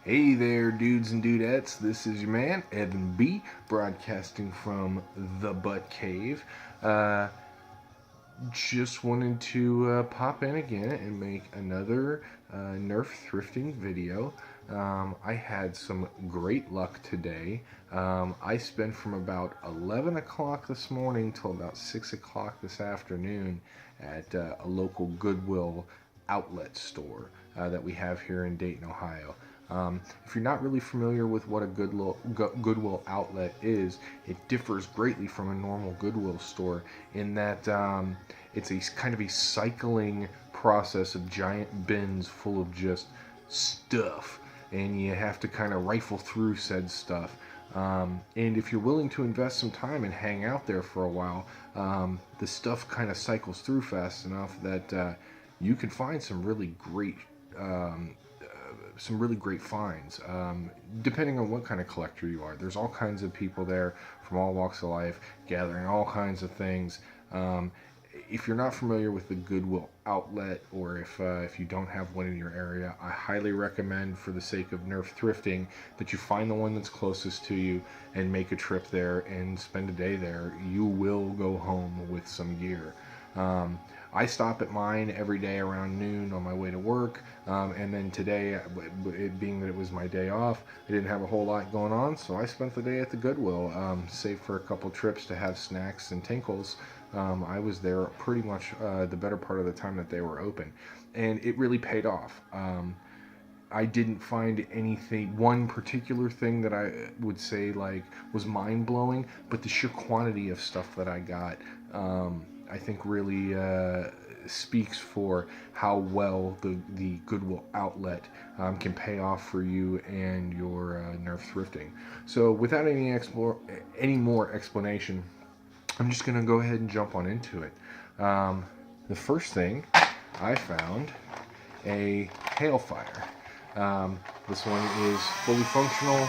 Hey there, dudes and dudettes. This is your man, Evan B., broadcasting from the Butt Cave. Just wanted to pop in again and make another Nerf thrifting video. I had some great luck today. I spent from about 11 o'clock this morning till about 6 o'clock this afternoon at a local Goodwill Outlet store that we have here in Dayton, Ohio. If you're not really familiar with what a Goodwill Outlet is, it differs greatly from a normal Goodwill store in that it's a kind of a cycling process of giant bins full of just stuff, and you have to kind of rifle through said stuff. And if you're willing to invest some time and hang out there for a while, the stuff kind of cycles through fast enough that you can find some really great finds, depending on what kind of collector you are. There's all kinds of people there from all walks of life gathering all kinds of things. If you're not familiar with the Goodwill Outlet, or if you don't have one in your area, I highly recommend, for the sake of Nerf thrifting, that you find the one that's closest to you and make a trip there and spend a day there. You will go home with some gear. I stop at mine every day around noon on my way to work, and then today, it being that it was my day off, I didn't have a whole lot going on, so I spent the day at the Goodwill, save for a couple trips to have snacks and tinkles. I was there pretty much the better part of the time that they were open, and it really paid off. I didn't find one particular thing that I would say was mind-blowing, but the sheer quantity of stuff that I got, I think really speaks for how well the Goodwill Outlet can pay off for you and your Nerf thrifting. So without any more explanation, I'm just going to go ahead and jump on into it. The first thing I found, a Hailfire. This one is fully functional.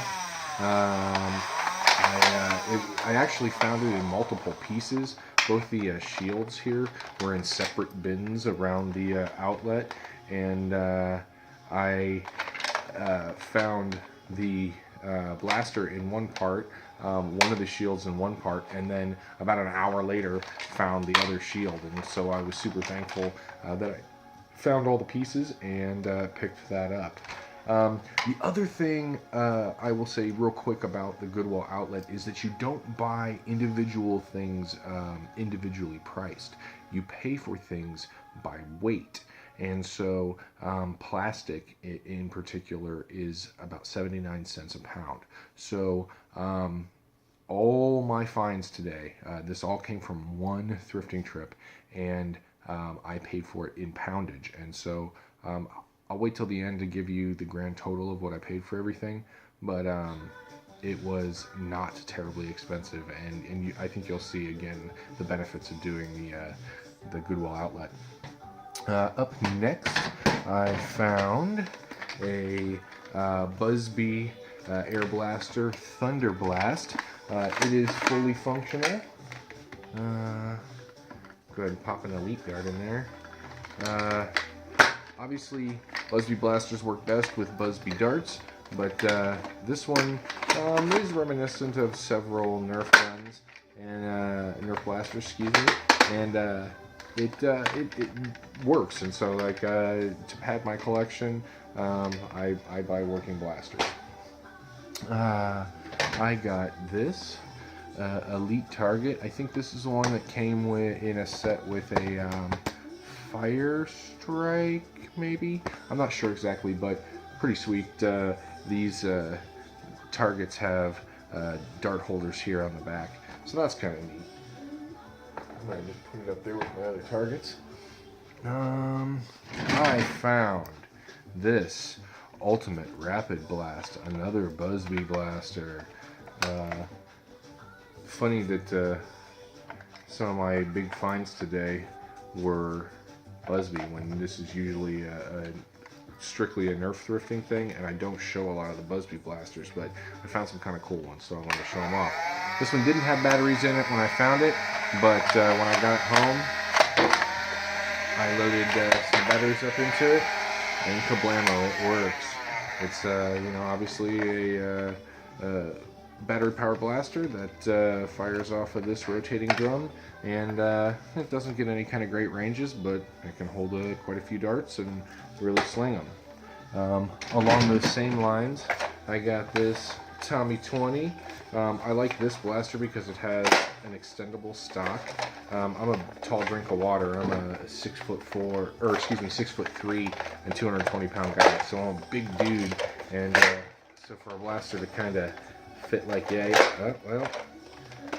I actually found it in multiple pieces. Both the shields here were in separate bins around the outlet, and I found the blaster in one part, one of the shields in one part, and then about an hour later found the other shield. And so I was super thankful that I found all the pieces and picked that up. The other thing I will say real quick about the Goodwill Outlet is that you don't buy individual things individually priced. You pay for things by weight. And so plastic in particular is about 79 cents a pound. So all my finds today, this all came from one thrifting trip, and I paid for it in poundage. And so I'll wait till the end to give you the grand total of what I paid for everything, but it was not terribly expensive, and I think you'll see again the benefits of doing the Goodwill Outlet. Up next, I found a Busby Air Blaster Thunder Blast. It is fully functional. Go ahead and pop an Elite Guard in there. Obviously, Busby blasters work best with Busby darts, but this one is reminiscent of several Nerf guns and Nerf blasters, excuse me, and it works. And so, to pad my collection, I buy working blasters. I got this Elite Target. I think this is the one that came in a set with a Fire Strike, maybe? I'm not sure exactly, but pretty sweet. These targets have dart holders here on the back, so that's kind of neat. I might just put it up there with my other targets. I found this Ultimate Rapid Blast, another Busby blaster. Funny that some of my big finds today were Busby, when this is usually strictly a Nerf thrifting thing, and I don't show a lot of the Busby blasters, but I found some kind of cool ones, so I wanted to show them off. This one didn't have batteries in it when I found it, but when I got home, I loaded some batteries up into it, and kablamo, it works. It's you know, obviously a battery power blaster that fires off of this rotating drum, and it doesn't get any kind of great ranges, but it can hold quite a few darts and really sling them. Along those same lines, I got this Tommy 20. I like this blaster because it has an extendable stock. I'm a tall drink of water. I'm a 6'4", or excuse me, 6'3" and 220-pound guy. So I'm a big dude, and so for a blaster to kind of fit like well,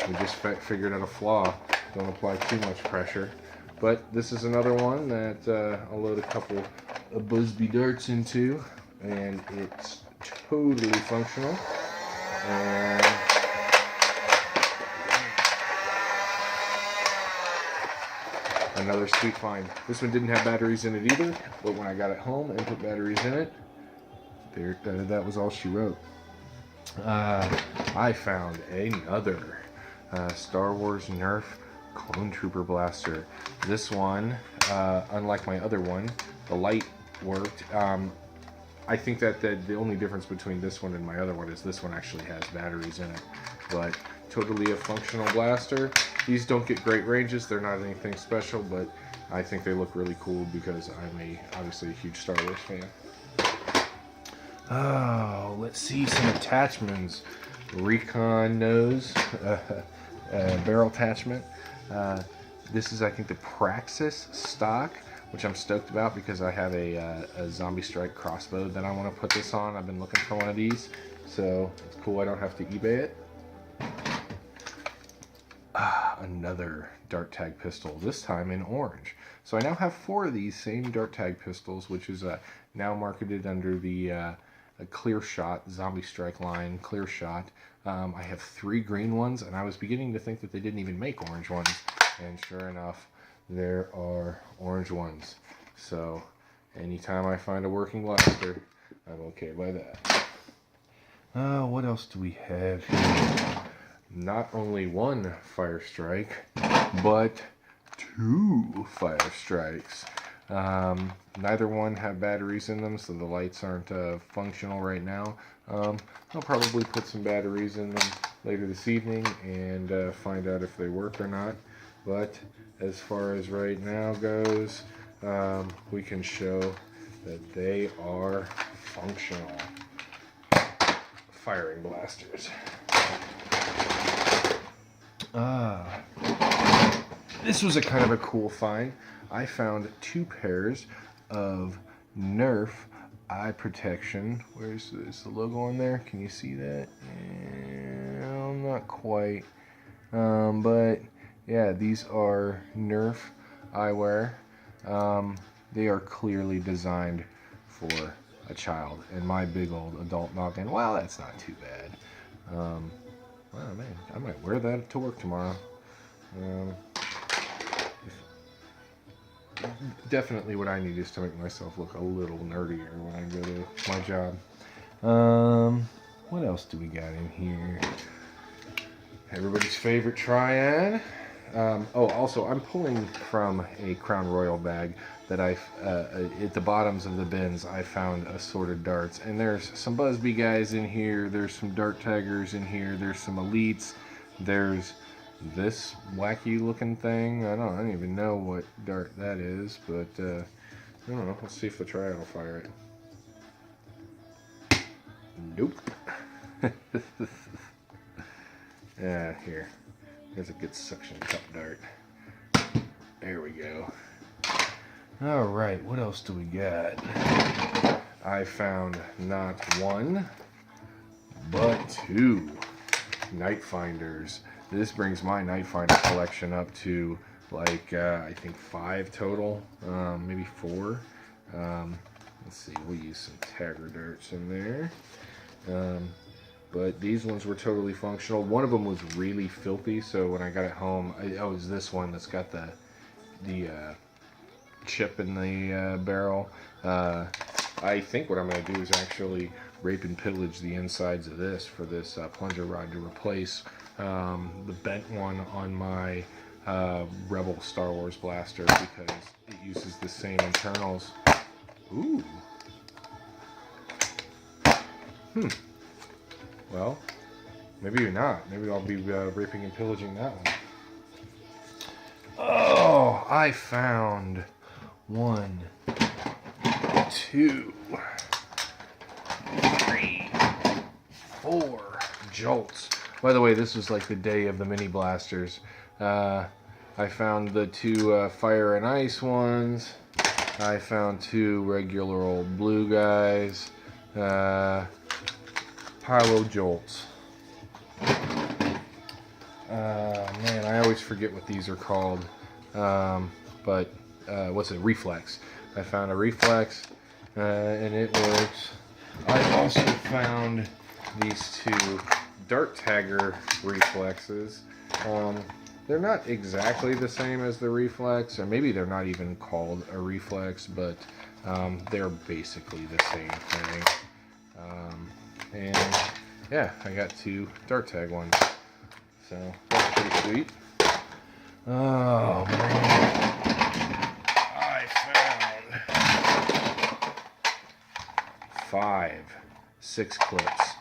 we just figured out a flaw. Don't apply too much pressure. But this is another one that I'll load a couple of Busby darts into, and it's totally functional. And another sweet find. This one didn't have batteries in it either, but when I got it home and put batteries in it, that was all she wrote. I found another Star Wars Nerf Clone Trooper blaster. This one, unlike my other one, the light worked. I think that the only difference between this one and my other one is this one actually has batteries in it, but totally a functional blaster. These don't get great ranges, they're not anything special, but I think they look really cool because I'm obviously a huge Star Wars fan. Oh, let's see some attachments. Recon nose, barrel attachment. This is, I think, the Praxis stock, which I'm stoked about because I have a Zombie Strike crossbow that I want to put this on. I've been looking for one of these, so it's cool I don't have to eBay it. Another dart tag pistol, this time in orange. So I now have 4 of these same dart tag pistols, which is now marketed under the Clear Shot Zombie Strike line, Clear Shot. I have 3 green ones, and I was beginning to think that they didn't even make orange ones, and sure enough, there are orange ones. So anytime I find a working blaster, I'm okay by that. What else do we have here? Not only 1 fire strike, but 2 fire strikes. Neither one have batteries in them, so the lights aren't functional right now. I'll probably put some batteries in them later this evening and find out if they work or not. But as far as right now goes, we can show that they are functional firing blasters. This was a kind of a cool find. I found 2 pairs of Nerf eye protection. Where's this? The logo on there? Can you see that? No, not quite. But yeah, these are Nerf eyewear. They are clearly designed for a child, and my big old adult noggin, well, that's not too bad. Wow, man, I might wear that to work tomorrow. Definitely what I need is to make myself look a little nerdier when I go to my job. What else do we got in here? Everybody's favorite Triad. Oh, also, I'm pulling from a Crown Royal bag that at the bottoms of the bins, I found assorted darts. And there's some Busby guys in here, there's some dart taggers in here, there's some elites, there's this wacky looking thing. I don't even know what dart that is, but I don't know. Let's see if the Triad will fire it. Nope. Yeah, here. There's a good suction cup dart. There we go. Alright, what else do we got? I found not 1, but 2 Night Finders. This brings my Night Finder collection up to like, I think 5 total, maybe 4. Let's see, we'll use some Tagger darts in there. But these ones were totally functional. One of them was really filthy, so when I got it home, it was this one that's got the chip in the barrel. I think what I'm going to do is actually rape and pillage the insides of this for this plunger rod to replace the bent one on my Rebel Star Wars blaster, because it uses the same internals. Ooh. Well, maybe not. Maybe I'll be raping and pillaging that one. Oh, I found 1, 2, 3, 4 jolts. By the way, this was like the day of the mini blasters. I found the 2 fire and ice ones. I found 2 regular old blue guys. Pyro jolts. Man, I always forget what these are called. But what's it? Reflex. I found a reflex, and it works. I also found these 2 dart tagger reflexes. They're not exactly the same as the reflex, or maybe they're not even called a reflex, but they're basically the same thing. And yeah, I got 2 dart tag ones, so that's pretty sweet. Oh man, I found 5 6 clips.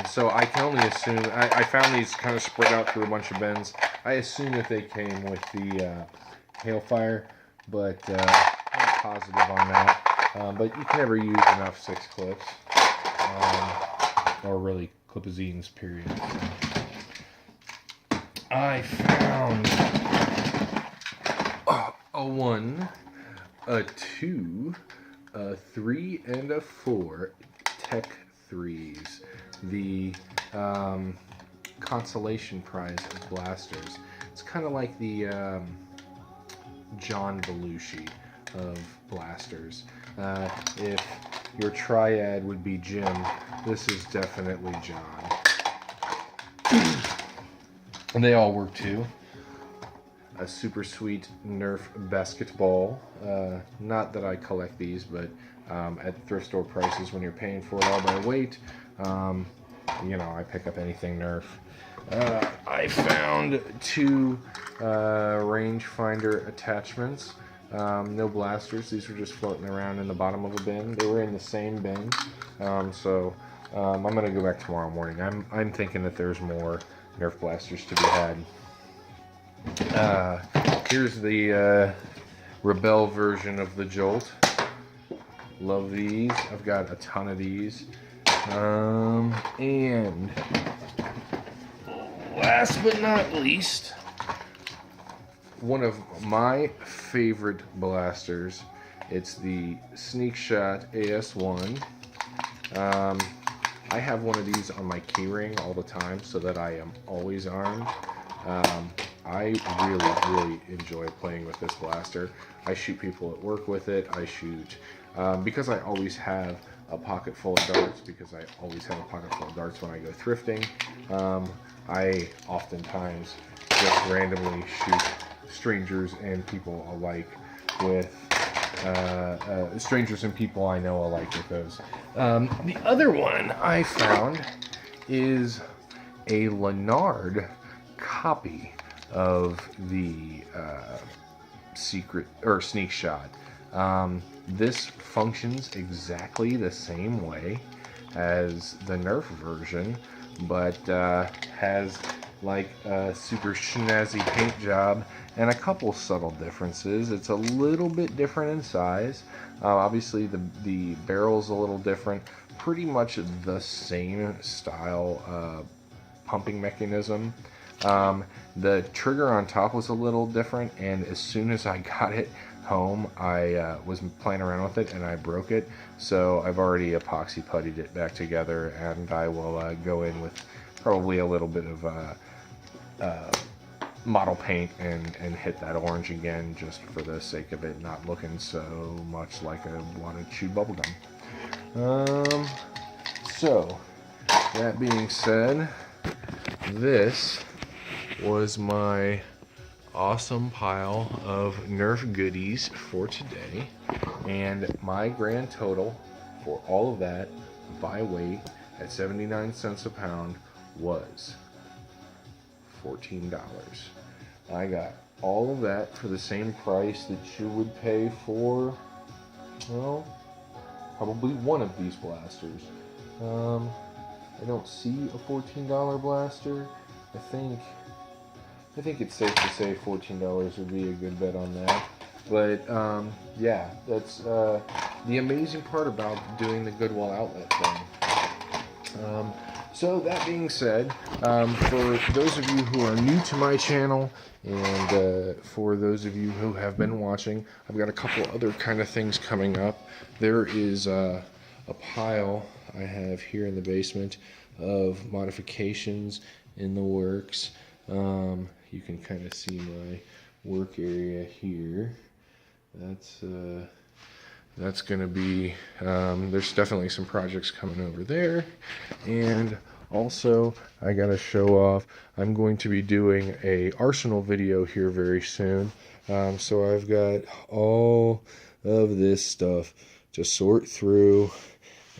So I can only assume, I found these kind of spread out through a bunch of bins. I assume that they came with the Hailfire, but I'm not positive on that. But you can never use enough 6 clips, or really clipazines, period. I found a 1, a 2, a 3, and a 4 Tech 3s. The Consolation Prize of Blasters. It's kind of like the John Belushi of blasters. If your triad would be Jim, this is definitely John. And they all work too. A super sweet Nerf basketball. Not that I collect these, but at thrift store prices, when you're paying for it all by weight, you know, I pick up anything Nerf. I found 2 rangefinder attachments. No blasters. These were just floating around in the bottom of a bin. They were in the same bin. So I'm gonna go back tomorrow morning. I'm thinking that there's more Nerf blasters to be had. Here's the Rebel version of the Jolt. Love these. I've got a ton of these. And last but not least, one of my favorite blasters. It's the Sneak Shot AS1. I have one of these on my keyring all the time so that I am always armed. I really enjoy playing with this blaster. I shoot people at work with it. I shoot because I always have a pocket full of darts, because I always have a pocket full of darts when I go thrifting. I oftentimes just randomly shoot strangers and people alike with strangers and people I know alike with those. The other one I found is a Lennard copy of the secret or Sneak Shot. This functions exactly the same way as the Nerf version, but has like a super snazzy paint job and a couple subtle differences. It's a little bit different in size. Obviously the barrel's a little different. Pretty much the same style pumping mechanism. The trigger on top was a little different, and as soon as I got it home, I was playing around with it and I broke it. So I've already epoxy puttied it back together, and I will go in with probably a little bit of model paint and hit that orange again, just for the sake of it not looking so much like a lot of chewed bubblegum. So that being said, this was my awesome pile of Nerf goodies for today, and my grand total for all of that by weight at 79 cents a pound was $14. I got all of that for the same price that you would pay for, well, probably one of these blasters. I don't see a $14 blaster. I think it's safe to say $14 would be a good bet on that. But yeah, that's the amazing part about doing the Goodwill Outlet thing. So that being said, for those of you who are new to my channel, and for those of you who have been watching, I've got a couple other kind of things coming up. There is a pile I have here in the basement of modifications in the works. You can kind of see my work area here. That's going to be, there's definitely some projects coming over there. And also, I got to show off, I'm going to be doing a arsenal video here very soon. So I've got all of this stuff to sort through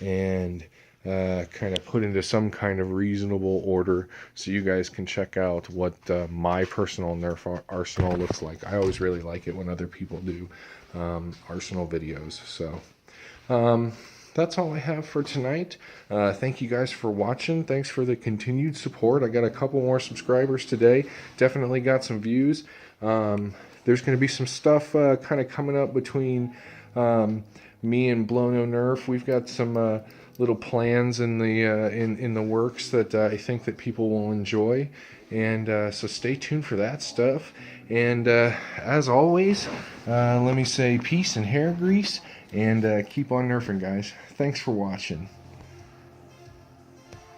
and kind of put into some kind of reasonable order so you guys can check out what my personal Nerf arsenal looks like. I always really like it when other people do arsenal videos. So that's all I have for tonight. Thank you guys for watching. Thanks for the continued support. I got a couple more subscribers today. Definitely got some views. There's going to be some stuff kind of coming up between me and Blono Nerf. We've got some little plans in the works that I think that people will enjoy, and so stay tuned for that stuff. And as always, let me say peace and hair grease, and keep on nerfing, guys. Thanks for watching.